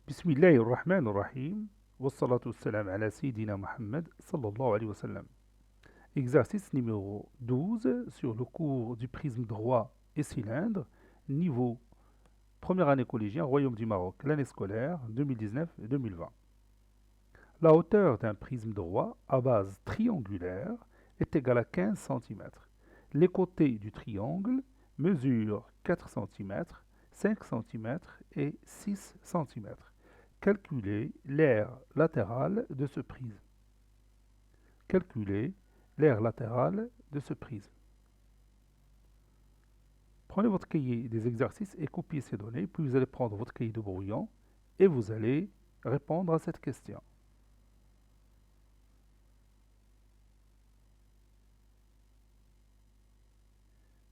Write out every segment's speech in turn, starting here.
Bismillahirrahmanirrahim. Wassalatu wassalam ala Sayyidina Muhammad sallallahu alayhi wa sallam. Exercice numéro 12 sur le cours du prisme droit et cylindre, niveau première année collégien, Royaume du Maroc, l'année scolaire 2019-2020. La hauteur d'un prisme droit à base triangulaire est égale à 15 cm. Les côtés du triangle mesurent 4 cm, 5 cm et 6 cm. Calculez l'aire latérale de ce prisme. Calculez l'aire latérale de ce prisme. Prenez votre cahier des exercices et copiez ces données, puis vous allez prendre votre cahier de brouillon et vous allez répondre à cette question.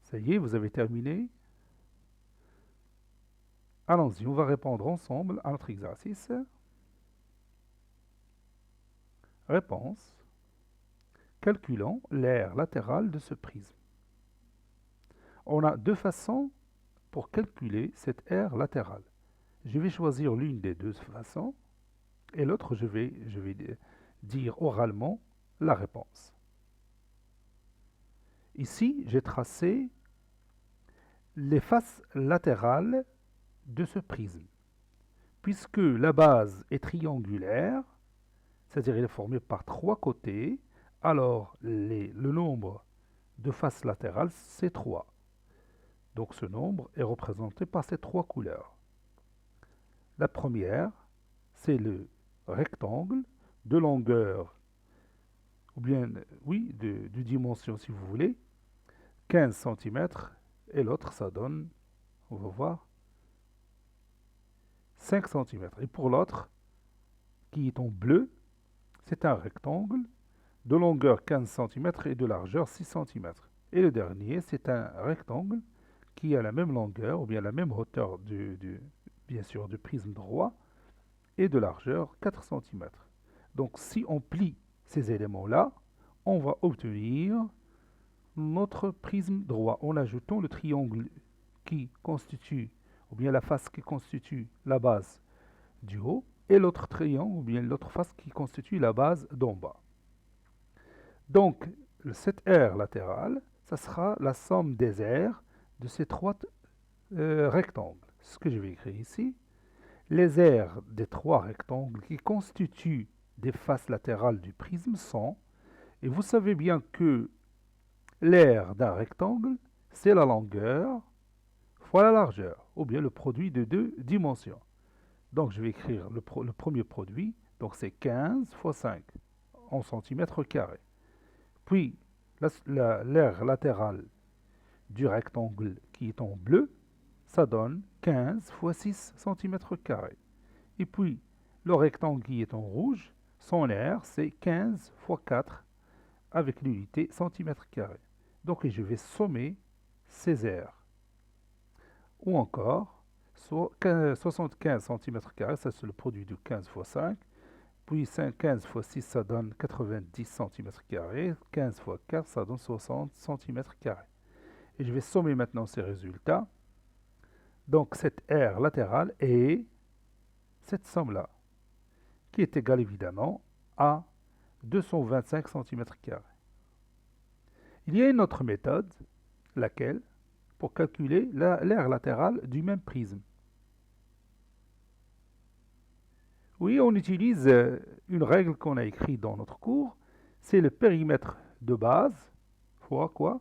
Ça y est, vous avez terminé. Allons-y, on va répondre ensemble à notre exercice. Réponse. Calculons l'aire latérale de ce prisme. On a deux façons pour calculer cette aire latérale. Je vais choisir l'une des deux façons et l'autre, je vais dire oralement la réponse. Ici, j'ai tracé les faces latérales de ce prisme. Puisque la base est triangulaire, c'est-à-dire elle est formée par trois côtés, alors le nombre de faces latérales, c'est 3. Donc ce nombre est représenté par ces trois couleurs. La première, c'est le rectangle de longueur, ou bien, oui, de dimension si vous voulez, 15 cm, et l'autre, ça donne, on va voir, 5 cm. Et pour l'autre, qui est en bleu, c'est un rectangle de longueur 15 cm et de largeur 6 cm. Et le dernier, c'est un rectangle qui a la même longueur, ou bien la même hauteur, bien sûr, du prisme droit, et de largeur 4 cm. Donc si on plie ces éléments-là, on va obtenir notre prisme droit en ajoutant le triangle qui constitue, ou bien la face qui constitue la base du haut, et l'autre triangle, ou bien l'autre face qui constitue la base d'en bas. Donc, cette aire latérale, ça sera la somme des aires de ces trois rectangles. Ce que je vais écrire ici, les aires des trois rectangles qui constituent des faces latérales du prisme sont, et vous savez bien que l'aire d'un rectangle, c'est la longueur fois la largeur, ou bien le produit de deux dimensions. Donc je vais écrire le premier produit, donc c'est 15 fois 5 en centimètres carrés. Puis l'aire latérale du rectangle qui est en bleu, ça donne 15 fois 6 cm². Et puis le rectangle qui est en rouge, son aire c'est 15 fois 4 avec l'unité cm². Donc je vais sommer ces aires. Ou encore 75 cm², ça c'est le produit de 15 fois 5. Puis 15 fois 6, ça donne 90 cm². 15 fois 4, ça donne 60 cm². Et je vais sommer maintenant ces résultats. Donc cette aire latérale est cette somme-là, qui est égale évidemment à 225 cm². Il y a une autre méthode, laquelle, pour calculer l'aire latérale du même prisme. Oui, on utilise une règle qu'on a écrite dans notre cours, c'est le périmètre de base fois quoi?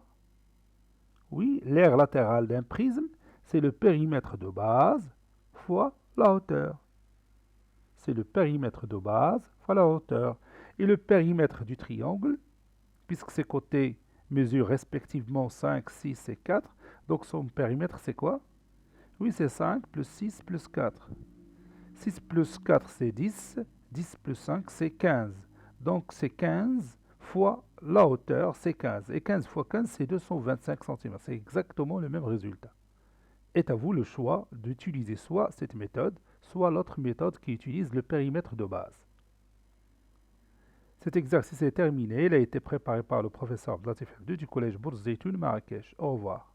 Oui, l'aire latérale d'un prisme, c'est le périmètre de base fois la hauteur. C'est le périmètre de base fois la hauteur. Et le périmètre du triangle, puisque ses côtés mesurent respectivement 5, 6 et 4, donc son périmètre c'est quoi? Oui, c'est 5 plus 6 plus 4. 6 plus 4 c'est 10, 10 plus 5 c'est 15. Donc c'est 15 fois la hauteur, c'est 15. Et 15 fois 15 c'est 225 cm. C'est exactement le même résultat. Est à vous le choix d'utiliser soit cette méthode, soit l'autre méthode qui utilise le périmètre de base. Cet exercice est terminé. Il a été préparé par le professeur Abdelatif Abdou du collège Bourz Zeytoun Marrakech. Au revoir.